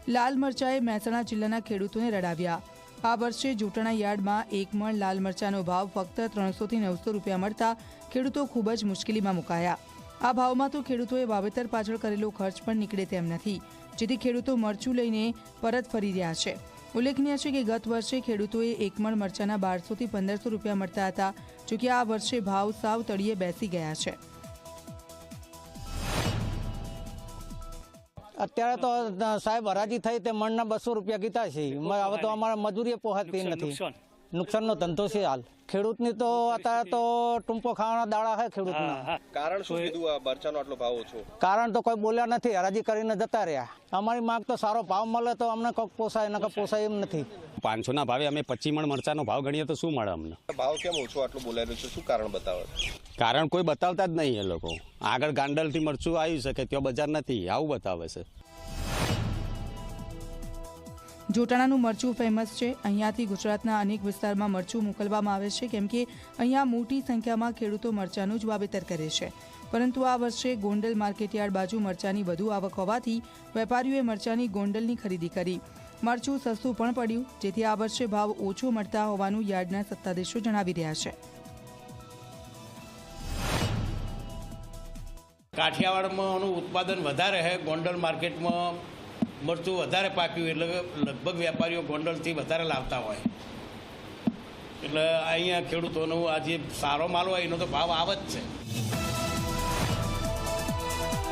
લાલ મરચાએ મહેસાણા જિલ્લાના ખેડૂતોને રડાવ્યા। આ વર્ષે જોટાણા યાર્ડમાં 1 મણ લાલ મરચાનો ભાવ ફક્ત 300 થી 900 રૂપિયા મળતા ખેડૂતો ખૂબ જ મુશ્કેલીમાં મુકાયા। આ ભાવમાં તો ખેડૂતોએ વાવેતર પાછળ કરેલો ખર્ચ પણ નીકળે તેમ નથી, જેથી ખેડૂતો મરચું લઈને પરત ફરી રહ્યા છે। ઉલ્લેખનીય છે કે ગત વર્ષે ખેડૂતોએ 1 મણ મરચાના 1200 થી 1500 રૂપિયા મળતા હતા, જોકે આ વર્ષે ભાવ સાવ તળિયે બેસી ગયા છે। અત્યારે તો સાહેબ હરાજી થઈ તે મણના 200 રૂપિયા કીધા છે। હવે તો અમારા મજૂરી પહોંચતી નથી, નુકસાનનો ધંધો છે હાલ ખેડૂતની। તો અત્યારે તો ટૂંપો ખાવાના દાડા છે ખેડૂતના। કારણ શું કીધું આ મરચાનો આટલો ભાવ ઓછો? કારણ તો કોઈ બોલ્યા નથી, હરાજી કરીને જતા રહ્યા। અમારી માંગ તો સારો ભાવ મળે તો અમને કોક પોસાય, નકર પોસાય એમ નથી। 500 ના ભાવે અમે 25 મણ મરચાનો ભાવ ગણીએ તો શું મળે અમને? ભાવ કેમ ઓછો આટલો બોલાયેલો છે, શું કારણ બતાવે? કારણ કોઈ બતાવતા જ નહીં। એ લોકો આગળ ગાંડલથી મરચું આવ્યું છે કે ત્યાં બજાર નથી, આવું બતાવે છે। જોટાણાનું મરચું ફેમસ છે। અહીંયાથી ગુજરાતના અનેક વિસ્તારમાં મરચું મોકલવામાં આવે છે, કેમ કે અહીંયા મોટી સંખ્યામાં ખેડૂતો મરચાનું જ વાવેતર કરે છે। પરંતુ આ વર્ષે ગોંડલ માર્કેટયાર્ડ બાજુ મરચાની વધુ આવક હોવાથી વેપારીઓએ મરચાની ગોંડલની ખરીદી કરી। મરચું સસ્તું પણ પડ્યું, જેથી આ વર્ષે ભાવ ઓછો મળતા હોવાનું યાર્ડના સત્તાધીશો જણાવી રહ્યા છે। કાઠિયાવાડમાં ઉત્પાદન વધારે છે, ગોંડલ માર્કેટમાં મરચું વધારે પાક્યું એટલે લગભગ વેપારીઓ ગોંડલથી વધારે લાવતા હોય, એટલે અહીંયા ખેડૂતોનો આજે સારો માલ હોય એનો તો ભાવ આવે જ છે।